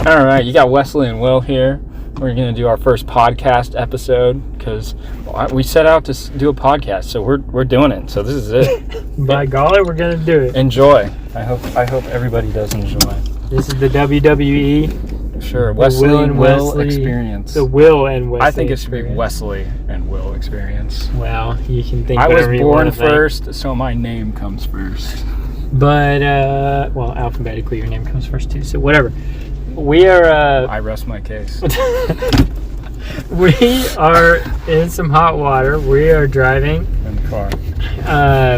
All right, you got Wesley and Will here. We're going to do our first podcast episode because we set out to do a podcast, so we're doing it. So this is it. By golly, we're going to do it. Enjoy. I hope everybody does enjoy. This is the WWE. Sure, Wesley and Will experience. The Will and Wesley. I think it should be Wesley and Will experience. Well, you can think. I was whatever you born want to first, think. so my name comes first. But well, alphabetically, your name comes first too. So whatever. We are. I rest my case. We are in some hot water. We are driving In the car.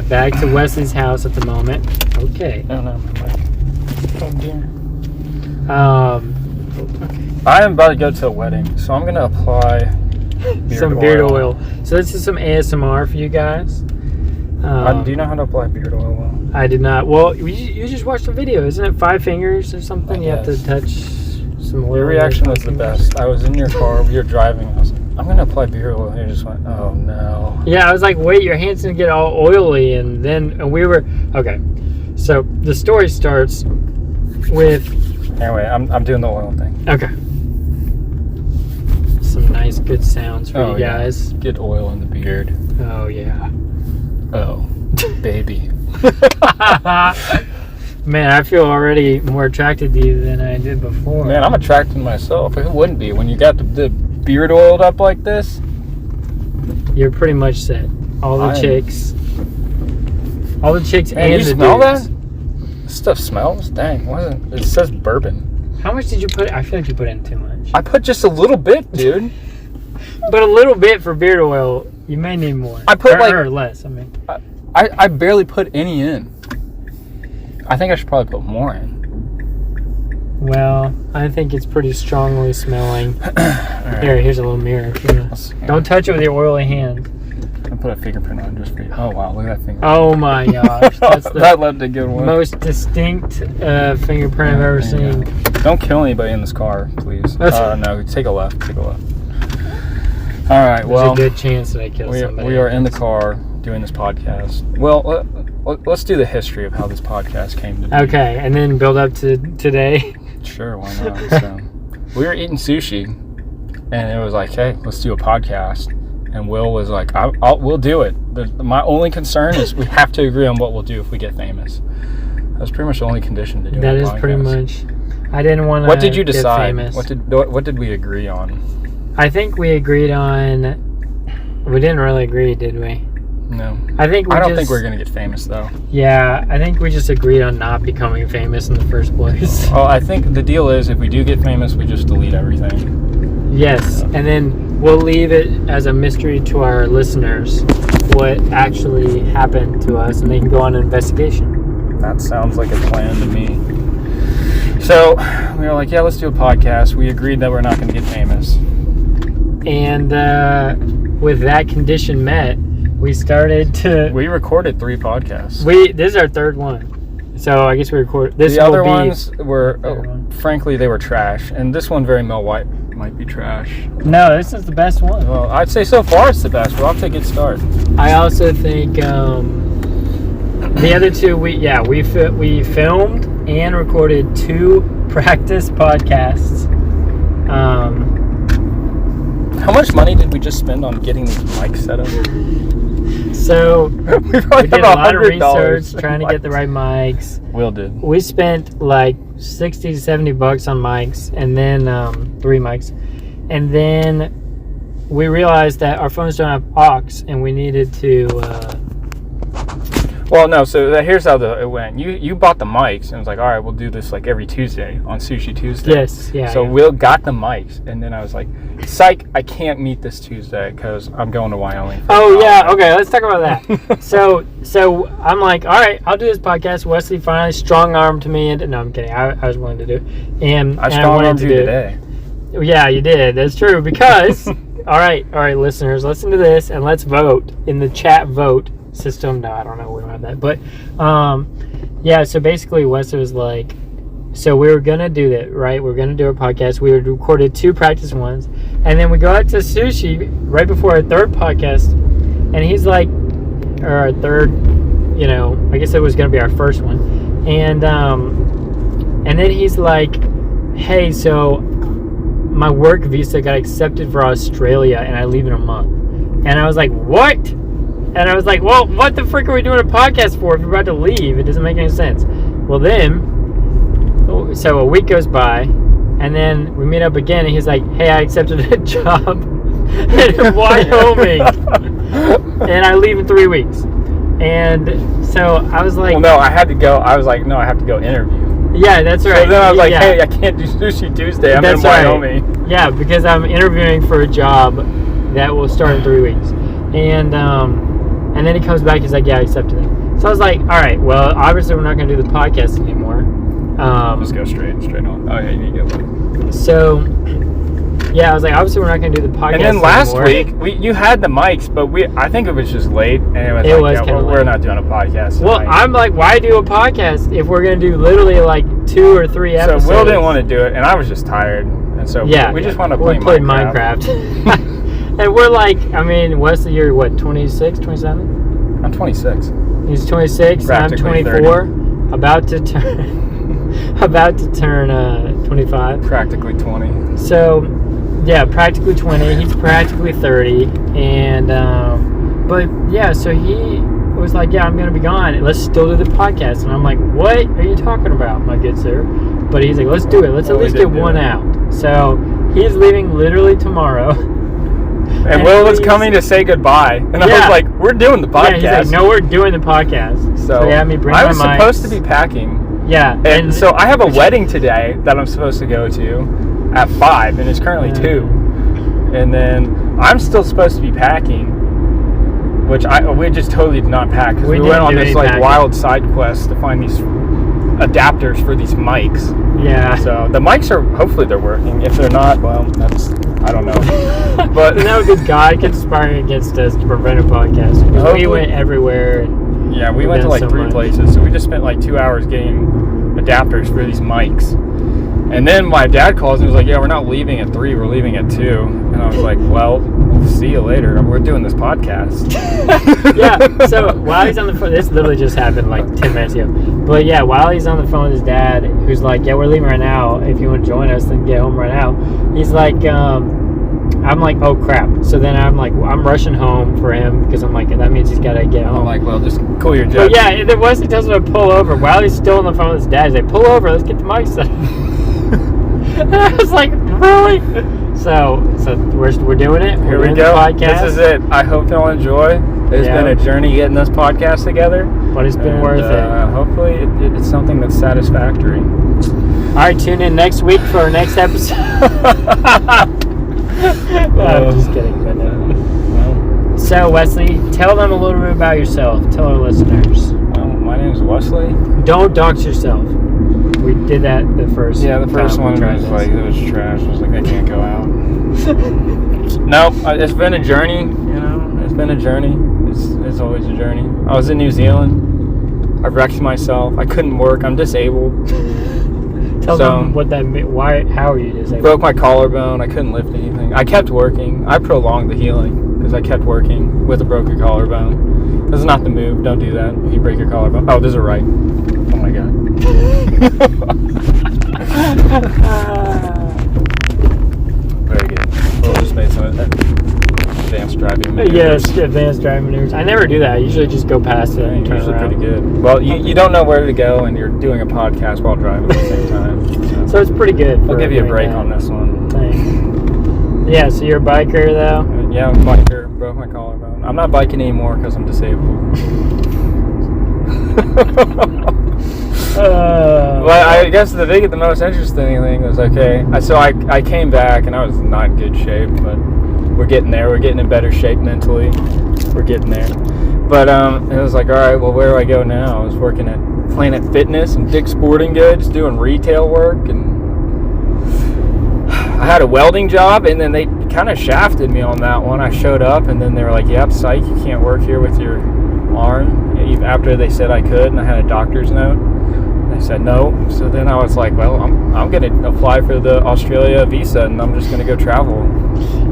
back to Wesley's house at the moment. Okay. No, my mic. Oh dear. Okay. I am about to go to a wedding, so I'm going to apply Some beard oil. So this is some ASMR for you guys. Do you know how to apply beard oil well? I did not. Well, you just watched the video. Isn't it 5 fingers or something? You have to touch some oil. Your reaction was the best. I was in your car, we were driving, I was like, I'm going to apply beard oil. And you just went, oh no. Yeah, I was like, wait, your hand's going to get all oily. And we were, okay. So the story starts with. Anyway, I'm doing the oil thing. Okay. Some nice, good sounds for you guys. Yeah. Get oil in the beard. Oh, yeah. Oh, baby. Man, I feel already more attracted to you than I did before. Man, I'm attracted to myself. Who wouldn't be? When you got the beard oiled up like this? You're pretty much set. All the chicks. All the chicks Man, and you the smell dudes. that? This stuff smells? Dang, it says bourbon. How much did you put? I feel like you put in too much. I put just a little bit, dude. But a little bit for beard oil, you may need more. I put or less. I mean, I barely put any in. I think I should probably put more in. well, I think it's pretty strongly smelling. Right. Here's a little mirror. Don't touch it with your oily hand. I put a fingerprint on just for you. Oh wow, look at that fingerprint. Oh my gosh, that's the that left a good one. most distinct fingerprint I've ever seen. Don't kill anybody in this car, please. No, take a left. All right, well, there's a good chance that I kill somebody. We are in the car doing this podcast. Well, let's do the history of how this podcast came to be. Okay, and then build up to today. Sure, why not? So, we were eating sushi, and it was like, hey, let's do a podcast. And Will was like, we'll do it. My only concern is we have to agree on what we'll do if we get famous. That's pretty much the only condition to do That a is podcast. pretty much. I didn't want to. What did you decide? Famous. What did we agree on? I think we agreed on. We didn't really agree, did we? No. I don't think we're gonna get famous though. Yeah, I think we just agreed on not becoming famous in the first place. Well, I think the deal is if we do get famous, we just delete everything. Yes, and then we'll leave it as a mystery to our listeners what actually happened to us, and they can go on an investigation. That sounds like a plan to me. So we were like, yeah, let's do a podcast. We agreed that we're not going to get famous. And with that condition met, we started to. We recorded 3 podcasts. This is our 3rd one. So I guess we recorded. The other ones were, frankly, they were trash. And this one, very Mel White, might be trash. No, this is the best one. Well, I'd say so far it's the best. We'll have to get started. I also think the other 2, we filmed and recorded 2 practice podcasts. How much money did we just spend on getting these mics set up? So we did a lot of research trying to get the right mics. Will did. We spent like $60 to $70 on mics, and then 3 mics, and then we realized that our phones don't have aux, and we needed to. Well, no. So here's how it went. You bought the mics, and it was like, all right, we'll do this like every Tuesday on Sushi Tuesday. Yes. Yeah. So Will got the mics, and then I was like, psych, I can't meet this Tuesday because I'm going to Wyoming. Oh yeah. Okay. Let's talk about that. so I'm like, all right, I'll do this podcast. Wesley finally strong-armed me into. No, I'm kidding. I was willing to do it, and I strong-armed you today. Yeah, you did. That's true because. All right, listeners, listen to this and let's vote in the chat vote system. No, I don't know. We don't have that. But, yeah, so basically Wesley was like, so we were going to do that, right? We were going to do a podcast. We recorded 2 practice ones. And then we go out to sushi right before our 3rd podcast. And he's like, or our 3rd, I guess it was going to be our first one. And then he's like, hey, so my work visa got accepted for Australia and I leave in a month. And I was like, what? And I was like, well, what the frick are we doing a podcast for if you're about to leave? It doesn't make any sense. Well, then, so a week goes by, and then we meet up again, and he's like, hey, I accepted a job in Wyoming. And I leave in 3 weeks. And so I was like... Well, no, I had to go. I was like, no, I have to go interview. Yeah, that's right. So then I was like, yeah. hey, I can't do Sushi Tuesday. I'm That's in Wyoming. Right. Yeah, because I'm interviewing for a job that will start in 3 weeks. And then he comes back, he's like, yeah, I accepted it. So I was like, all right, well, obviously we're not going to do the podcast anymore. Just go straight on. Oh, yeah, you need to go. So, yeah, I was like, obviously we're not going to do the podcast anymore. And then last week, you had the mics, but I think it was just late. And it was like, we're not doing a podcast tonight. Well, I'm like, why do a podcast if we're going to do literally like 2 or 3 episodes? So Will didn't want to do it, and I was just tired. And so we just want to play Minecraft. And we're like, I mean, Wesley, you're what, 26, 27? I'm 26. He's 26, I'm 24. 30. About to turn 25. Practically 20. So, yeah, practically 20. He's practically 30. And, but yeah, so he was like, yeah, I'm going to be gone. Let's still do the podcast. And I'm like, what are you talking about, my good sir? But he's like, let's do it. Let's at least get one out. So, he's leaving literally tomorrow. And Will was coming to say goodbye. And I was like, we're doing the podcast. Yeah, he's like, no, we're doing the podcast. So yeah, me bring I my was mics. supposed to be packing. Yeah. And so I have a wedding today that I'm supposed to go to at 5, and it's currently 2. And then I'm still supposed to be packing, which we just totally did not pack because we went on this like wild side quest to find these adapters for these mics. Yeah. So the mics are, hopefully they're working. If they're not, well, that's, I don't know. But now good God conspiring against us to prevent a podcast. Because we went everywhere. Yeah, we went to like 3 places. So we just spent like 2 hours getting adapters for these mics. And then my dad calls and was like, yeah, we're not leaving at 3, we're leaving at 2. And I was like, well, see you later. We're doing this podcast. Yeah, so while he's on the phone, this literally just happened like 10 minutes ago. But yeah, while he's on the phone with his dad, who's like, yeah, we're leaving right now. If you want to join us, then get home right now. He's like, I'm like, oh crap. So then I'm like, I'm rushing home for him because I'm like, that means he's got to get home. I'm like, well, just cool your jet. But yeah, and then Wesley tells him to pull over. While he's still on the phone with his dad, he's like, pull over, let's get the mic set. And I was like, really? So we're doing it. Here we go. This is it. I hope y'all enjoy. It's been a journey getting this podcast together. But it's been worth it. Hopefully it's something that's satisfactory. All right, tune in next week for our next episode. I'm just kidding. But So, Wesley, tell them a little bit about yourself. Tell our listeners. My name is Wesley. Don't dox yourself. We did that the first Yeah, the first one was like, it was trash. I was like, I can't go out. No, it's been a journey, you know. It's been a journey. It's always a journey. I was in New Zealand. I wrecked myself. I couldn't work. I'm disabled. Tell them what that meant. Why? How are you disabled? Broke my collarbone. I couldn't lift anything. I kept working. I prolonged the healing because I kept working with a broken collarbone. This is not the move. Don't do that if you break your collarbone. Oh, this is right. Oh my god. Very good. We'll just made some advanced driving maneuvers. Yes, advanced driving maneuvers. I never do that. I usually just go past it and turn usually around. Pretty good. Well, you don't know where to go, and you're doing a podcast while driving at the same time. So it's pretty good. I'll give you a break on this one. Thanks. Yeah, so you're a biker, though? Yeah, I'm a biker. Broke my collarbone. I'm not biking anymore because I'm disabled. Well, I guess the most interesting thing was, so I came back and I was not in good shape, but we're getting there. We're getting in better shape mentally. We're getting there. But it was like, all right, well, where do I go now? I was working at Planet Fitness and Dick's Sporting Goods doing retail work, and I had a welding job, and then they kind of shafted me on that one. I showed up, and then they were like, yep, psych, you can't work here with your arm, after they said I could, and I had a doctor's note. They said no. So then I was like, well, I'm going to apply for the Australia visa, and I'm just going to go travel.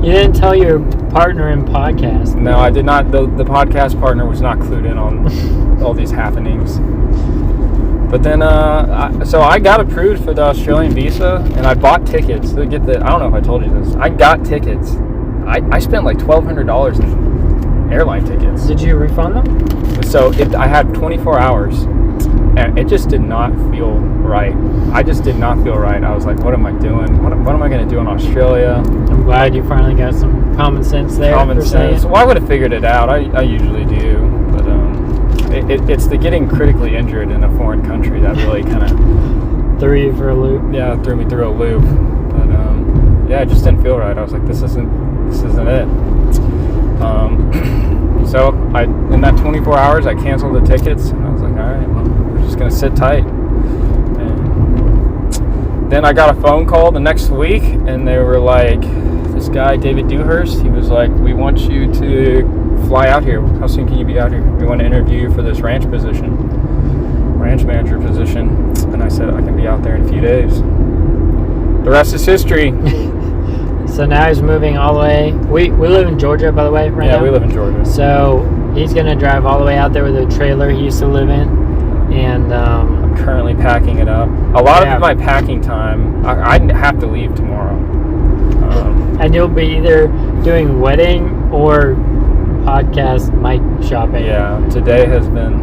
You didn't tell your partner in podcast. No, I did not. The podcast partner was not clued in on all these happenings. But then, so I got approved for the Australian visa, and I bought tickets to get I don't know if I told you this. I got tickets. I spent like $1,200 in airline tickets. Did you refund them? So I had 24 hours, and it just did not feel right. I just did not feel right. I was like, what am I doing? What am I going to do in Australia? I'm glad you finally got some common sense there. Common sense. Well, I would have figured it out. I usually do. But it's the getting critically injured in a foreign country that really kind of threw you for a loop. Yeah, threw me through a loop. But yeah, it just didn't feel right. I was like, this isn't it. So in that 24 hours, I canceled the tickets, and I was like, all right, well, we're just gonna sit tight. And then I got a phone call the next week, and they were like, this guy David Dewhurst, he was like, we want you to fly out here. How soon can you be out here? We want to interview you for this ranch manager position. And I said I can be out there in a few days. The rest is history. So now he's moving all the way. We live in Georgia, by the way, right now. Yeah, we live in Georgia. So he's going to drive all the way out there with a trailer he used to live in. And I'm currently packing it up. A lot of my packing time, I have to leave tomorrow. And you'll be either doing wedding or podcast mic shopping. Yeah, today has been,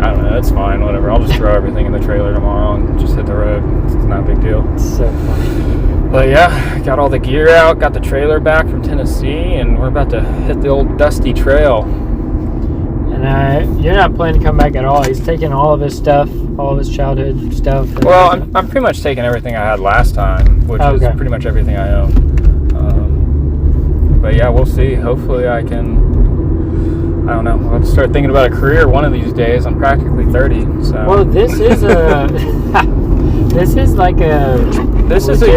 I don't know, it's fine, whatever. I'll just throw everything in the trailer tomorrow and just hit the road. It's not a big deal. It's so funny. But yeah, got all the gear out, got the trailer back from Tennessee, and we're about to hit the old dusty trail. And you're not planning to come back at all. He's taking all of his stuff, all of his childhood stuff. Well, I'm pretty much taking everything I had last time, which is pretty much everything I own. But yeah, we'll see. Hopefully I can, I don't know, I'll have to start thinking about a career one of these days. I'm practically 30, so. Well, this is a, this is a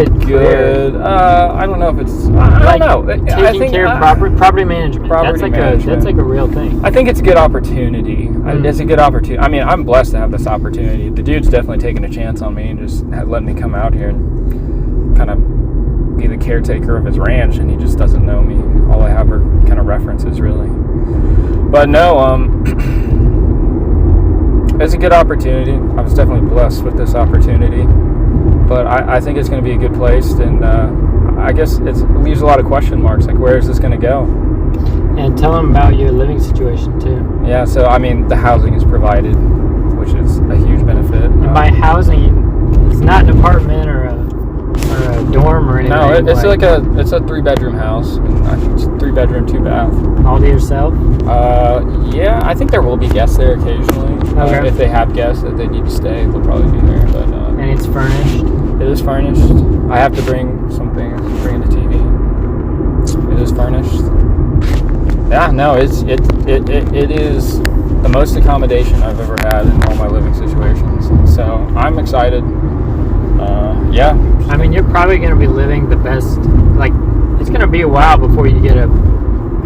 good, I don't know if it's, I don't know. Taking care of property management. That's like a real thing. I think it's a good opportunity. It's a good opportunity. I mean, I'm blessed to have this opportunity. The dude's definitely taking a chance on me and just letting me come out here and kind of be the caretaker of his ranch, and he just doesn't know me. All I have are kind of references, really. But no, it's a good opportunity. I was definitely blessed with this opportunity. But I think it's going to be a good place, and I guess it leaves a lot of question marks, like where is this going to go? And tell them about your living situation, too. Yeah, so, I mean, the housing is provided, which is a huge benefit. And by housing, it's not an apartment or a dorm or anything. No, it's it's a 3-bedroom house. It's 3-bedroom, 2-bath. All to yourself? Yeah, I think there will be guests there occasionally. Okay. If they have guests that they need to stay, they'll probably be there. But and it's furnished? It is furnished. I have to bring the TV. It is furnished. Yeah, no, it is the most accommodation I've ever had in all my living situations. So I'm excited. Yeah. I mean, you're probably going to be living the best. Like, it's going to be a while before you get a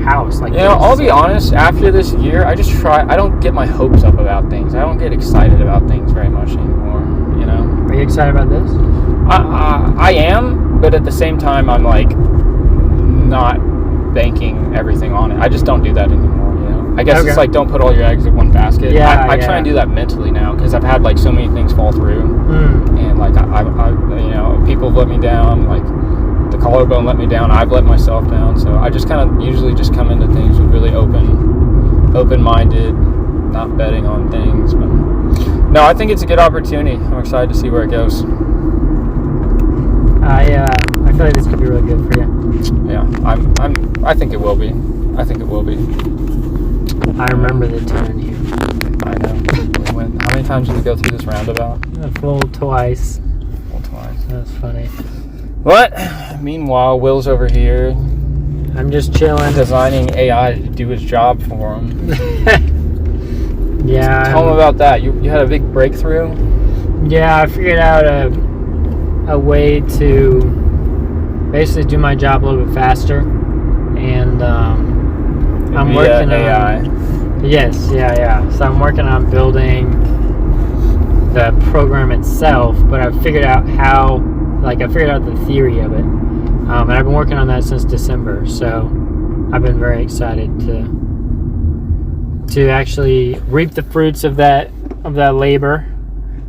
house. Like, I'll be honest. After this year, I don't get my hopes up about things. I don't get excited about things very much anymore. You know. Are you excited about this? I am, but at the same time, I'm like not banking everything on it. I just don't do that anymore. You know. I guess it's like don't put all your eggs in one basket. Yeah. I try and do that mentally now because I've had like so many things fall through. And like I you know, people have let me down, like the collarbone let me down, I've let myself down, so I just kind of usually just come into things with really open-minded, not betting on things. But no, I think it's a good opportunity. I'm excited to see where it goes. I feel like this could be really good for you. Yeah, I think it will be. I think it will be. I remember the turn here. I know. How many times did we go through this roundabout? A full twice. Twice. That's funny. What? Meanwhile, Will's over here. I'm just chilling. Designing AI to do his job for him. Yeah. Tell him about that. You had a big breakthrough? Yeah, I figured out a way to basically do my job a little bit faster. And I'm working AI. on... Yes, yeah. So I'm working on building the program itself, but I've figured out I figured out the theory of it. And I've been working on that since December, so I've been very excited to actually reap the fruits of that of that labor.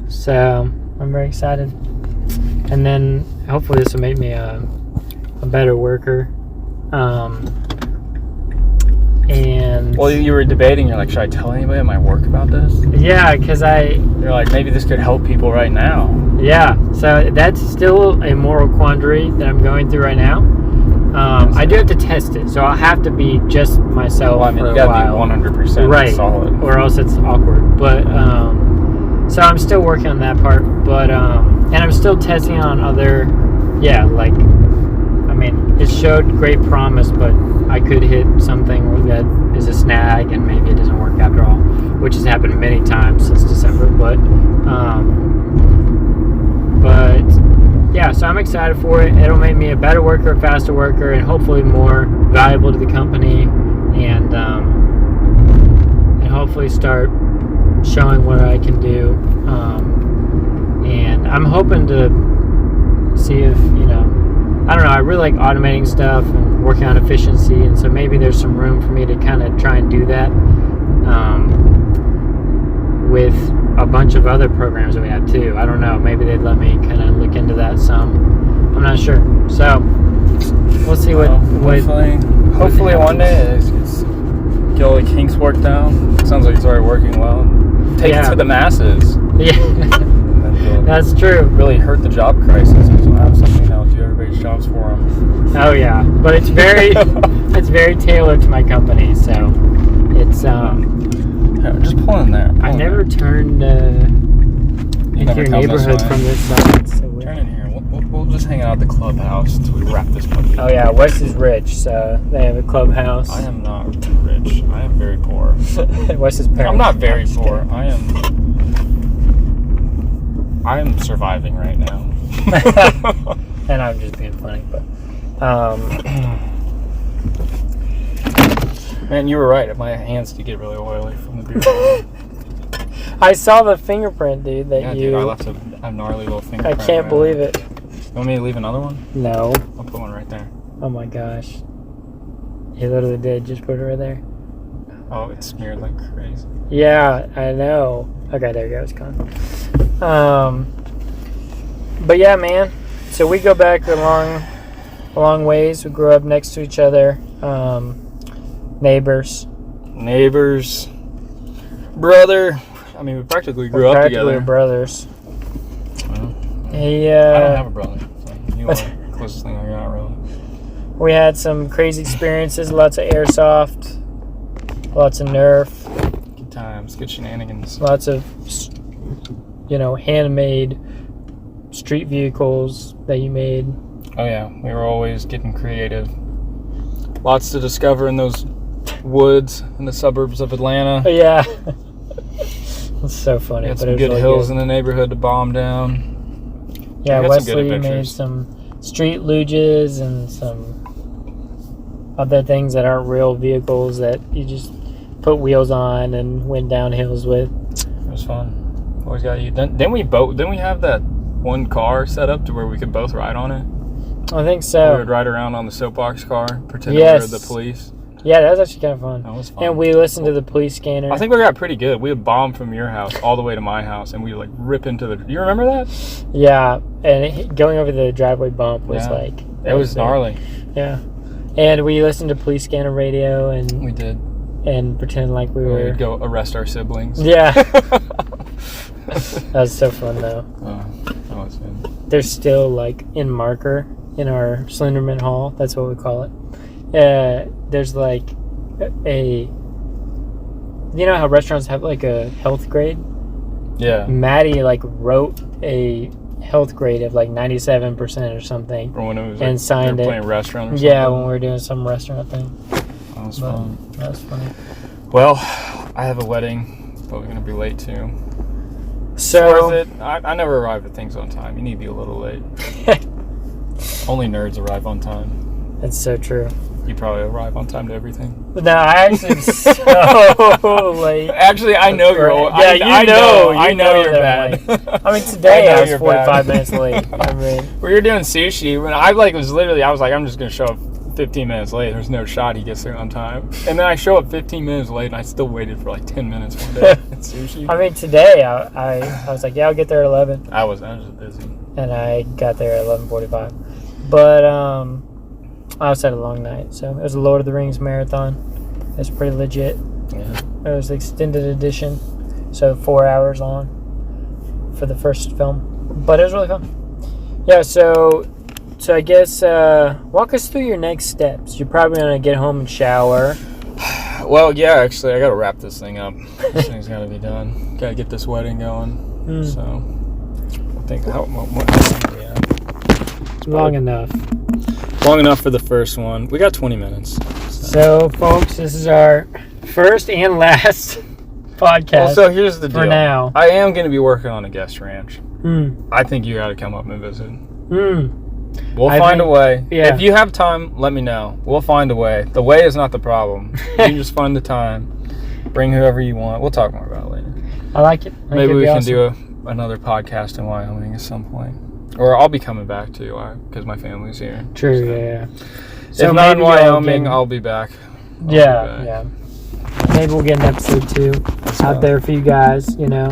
So I'm very excited. And then hopefully this will make me a better worker. And Well, you were debating. You're like, should I tell anybody at my work about this? yeah, because You're like, maybe this could help people right now. yeah, so that's still a moral quandary that I'm going through right now. I do have to test it, so I'll have to be just myself. Well, I mean, for you a gotta while. be 100% Right. solid. Or else it's awkward. But so I'm still working on that part. But and I'm still testing on other, like, I mean, it showed great promise, but I could hit something that is a snag, and maybe it doesn't work after all, which has happened many times since December. But yeah, so I'm excited for it. It'll make me a better worker, a faster worker, and hopefully more valuable to the company, and hopefully start showing what I can do. And I'm hoping to see if, I don't know, I really like automating stuff and working on efficiency, and so maybe there's some room for me to kind of try and do that with a bunch of other programs that we have too. I don't know, maybe they'd let me kind of look into that some. I'm not sure. So we'll see Hopefully one day it's get all the kinks worked down. Sounds like it's already working well. Take it to the masses. Yeah. That's true. Really hurt the job crisis. Because we'll have something that'll do everybody's jobs for them. Oh yeah, but it's very it's very tailored to my company, so it's just pull in there. I never turned into your neighborhood from this side. So turn in here. We'll just hang out at the clubhouse until we wrap this puppy. Oh yeah, West is rich, so they have a clubhouse. I am not rich. I am very poor. West's parents. I'm not very poor. I am surviving right now. And I'm just being funny, but man, you were right. My hands do get really oily from the beer. I saw the fingerprint, dude. Dude, I left a gnarly little fingerprint. I can't believe it. You want me to leave another one? No. I'll put one right there. Oh my gosh. He literally did. Just put it right there. Oh, it's smeared like crazy. Yeah, I know. Okay, there you go. It's gone. But yeah, man. So we go back a long ways. We grew up next to each other. Neighbors. Brother. I mean, we practically grew up together. Practically brothers. Well, He, I don't have a brother. So you are the closest thing I got, really. We had some crazy experiences. Lots of airsoft. Lots of Nerf. Good times. Good shenanigans. Lots of, handmade street vehicles that you made. Oh, yeah. We were always getting creative. Lots to discover in those woods in the suburbs of Atlanta. Oh, yeah. It's so funny. Had some good hills in the neighborhood to bomb down. Yeah, We got some good Wesley made adventures. some street luges and some other things that aren't real vehicles that you just put wheels on and went down hills with. It was fun. Always got you. Didn't we have that one car set up to where we could both ride on it? I think We so. would ride around on the soapbox car, pretending Yes. we were the police. Yeah, that was actually kind of fun. That was fun. And we listened to the police scanner. I think we got pretty good. We would bomb from your house all the way to my house, and we would rip into the. You remember that? Yeah, and going over the driveway bump was It was gnarly. Yeah, and we listened to police scanner radio We did. and pretend like we We were. would go arrest our siblings. Yeah, that was so fun though. That was good. There's still in marker in our Slenderman Hall. That's what we call it. There's a. You know how restaurants have a health grade? Yeah. Maddie wrote a health grade of 97% or something. Or when it was And signed they it. were playing restaurant or something. Yeah, when we were doing some restaurant thing. That was But fun. that was funny. Well, I have a wedding, but we're gonna be late too. So Worth it. I never arrive at things on time. You need to be a little late. Only nerds arrive on time. that's so true. You probably arrive on time to everything. No, I actually am so late. Actually, I know you're old. Yeah, I know you're that bad. I mean, today I know I was you're 45 bad. minutes late. I mean, We were doing sushi when I was literally, I'm just gonna show up up 15 minutes late. There's no shot he gets there on time. And then I show up 15 minutes late, and I still waited for like 10 minutes one day at sushi. I mean, today I was like, yeah, I'll get there at 11. I was just busy. And I got there at 11:45. But I also had a long night. So it was a Lord of the Rings marathon. It was pretty legit. Yeah. It was the extended edition. So 4 hours long for the first film. But it was really fun. Yeah, so I guess walk us through your next steps. You're probably going to get home and shower. Well, yeah, actually, I got to wrap this thing up. This thing's got to be done. Got to get this wedding going. So I think what time are we at? Long enough. Long enough for the first one. We got 20 minutes. So folks, this is our first and last podcast. Well, so here's the deal. For now. I am going to be working on a guest ranch. Mm. I think you got to come up and visit. We'll find a way. Yeah. If you have time, let me know. We'll find a way. The way is not the problem. You can just find the time. Bring whoever you want. We'll talk more about it later. I like it. Maybe we can do another podcast in Wyoming at some point. Or I'll be coming back too, because my family's here. True, so. yeah. So if not in Wyoming, I'll be back. Yeah. Maybe we'll get an episode 2 out there for you guys, you know.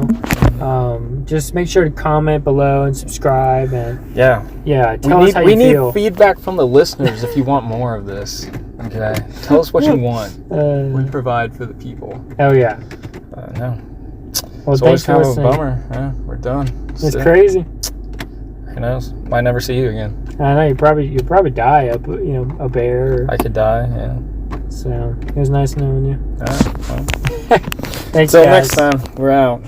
Just make sure to comment below and subscribe and tell us how you feel. We need feedback from the listeners if you want more of this. Okay, tell us what you want. We provide for the people. Oh yeah. No. Well, it's thanks for listening. Kind of a bummer. Yeah, we're done. It's crazy. Who knows? Might never see you again. I know you'll probably die a bear. I could die. Yeah. So it was nice knowing you. All right. Well. Thanks, Until guys. next time, we're out.